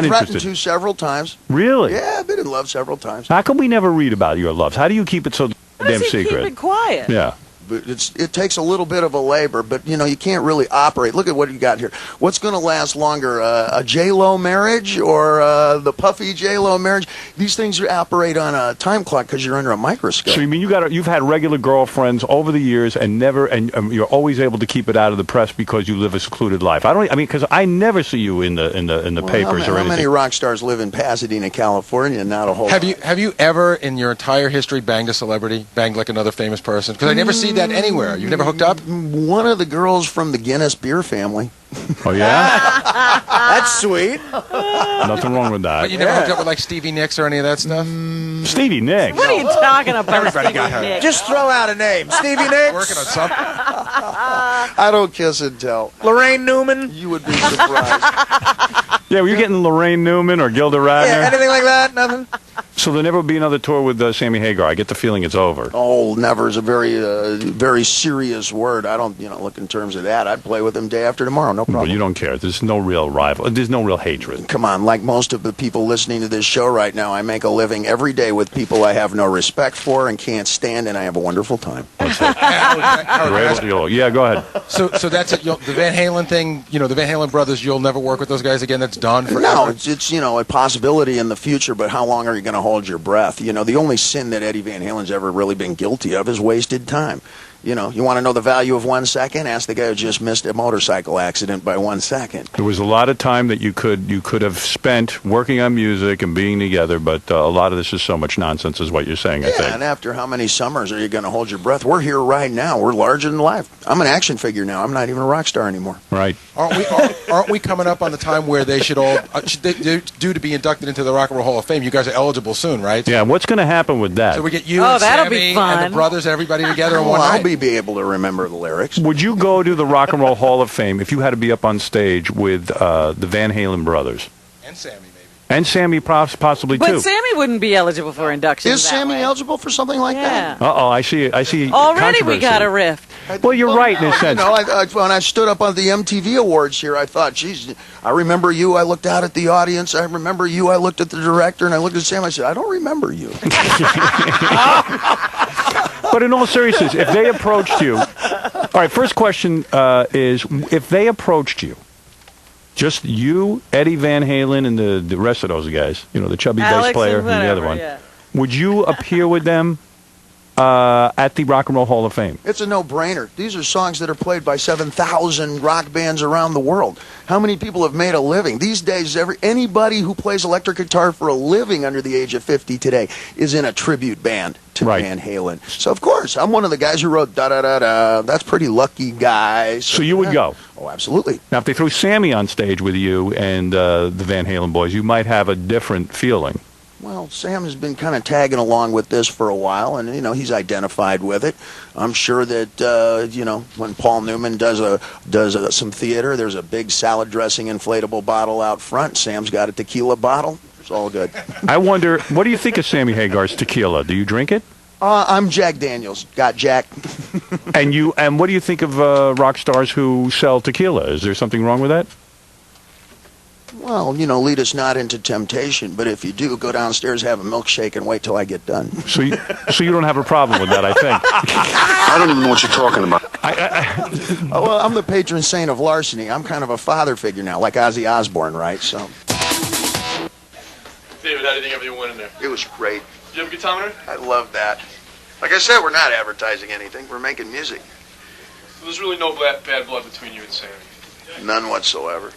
Threatened to several times. Really? Yeah, I've been in love several times. How come we never read about your loves? How do you keep it so damn secret? Keep it quiet. Yeah. But it takes a little bit of a labor, but you can't really operate. Look at what you got here. What's going to last longer, a J-Lo marriage or the puffy J-Lo marriage? These things operate on a time clock because you're under a microscope. So you mean you've had regular girlfriends over the years and you're always able to keep it out of the press because you live a secluded life. Because I never see you in the papers or anything. How many rock stars live in Pasadena, California? Not a whole lot. Have you ever in your entire history banged a celebrity, banged like another famous person? Because I never see that anywhere. You've never hooked up? One of the girls from the Guinness beer family. Oh, yeah? That's sweet. Nothing wrong with that. But you never hooked up with like Stevie Nicks or any of that stuff? Stevie Nicks? What are you talking about? Everybody got her. Nicks? Just throw out a name. Stevie Nicks. Working on something. I don't kiss and tell. Lorraine Newman. You would be surprised. Yeah, were you getting Lorraine Newman or Gilda Radner? Yeah, anything like that? Nothing? So there'll never be another tour with Sammy Hagar. I get the feeling it's over. Oh, never is a very serious word. I don't, look in terms of that. I'd play with him day after tomorrow, no problem. But you don't care. There's no real rival. There's no real hatred. Come on, like most of the people listening to this show right now, I make a living every day with people I have no respect for and can't stand, and I have a wonderful time. Yeah, go ahead. So that's it. The Van Halen thing, the Van Halen brothers, you'll never work with those guys again? That's done forever? No, it's a possibility in the future, but how long are you going to hold your breath? The only sin that Eddie Van Halen's ever really been guilty of is wasted time. You want to know the value of 1 second? Ask the guy who just missed a motorcycle accident by 1 second. There was a lot of time that you could have spent working on music and being together, but a lot of this is so much nonsense is what you're saying, I think. Yeah, and after how many summers are you going to hold your breath? We're here right now. We're larger than life. I'm an action figure now. I'm not even a rock star anymore. Right. Aren't we coming up on the time where they should all they're due to be inducted into the Rock and Roll Hall of Fame? You guys are eligible soon, right? Yeah, what's going to happen with that? So we get you and that'll Sammy be fun. and the brothers, everybody together in one I'll night. be able to remember the lyrics. Would you go to the Rock and Roll Hall of Fame if you had to be up on stage with the Van Halen brothers? And Sammy, maybe. And Sammy possibly, too. But Sammy wouldn't be eligible for induction. Is Sammy eligible for something like that? Uh-oh, I see Already we got a rift. Well, you're right in a sense. When I stood up on the MTV Awards here, I thought, geez, I remember you. I looked out at the audience. I remember you. I looked at the director, and I looked at Sam. I said, I don't remember you. But in all seriousness, if they approached you... All right, first question is, if they approached you, just you, Eddie Van Halen, and the rest of those guys, the chubby bass player and the other one, would you appear with them at the Rock and Roll Hall of Fame? It's a no-brainer. These are songs that are played by 7,000 rock bands around the world. How many people have made a living? These days, anybody who plays electric guitar for a living under the age of 50 today is in a tribute band to Van Halen. So, of course, I'm one of the guys who wrote da-da-da-da. That's pretty lucky, guys. So you would go? Oh, absolutely. Now, if they threw Sammy on stage with you and the Van Halen boys, you might have a different feeling. Well, Sam has been kind of tagging along with this for a while, and, he's identified with it. I'm sure that, when Paul Newman does some theater, there's a big salad dressing inflatable bottle out front. Sam's got a tequila bottle. It's all good. I wonder, what do you think of Sammy Hagar's tequila? Do you drink it? I'm Jack Daniels. Got Jack. And what do you think of rock stars who sell tequila? Is there something wrong with that? Well, lead us not into temptation, but if you do, go downstairs, have a milkshake, and wait till I get done. So you don't have a problem with that, I think. I don't even know what you're talking about. Well, I'm the patron saint of larceny. I'm kind of a father figure now, like Ozzy Osbourne, right? So. David, how do you think everything went in there? It was great. Did you have a good time in there? I love that. Like I said, we're not advertising anything. We're making music. So there's really no bad blood between you and Sammy? None whatsoever.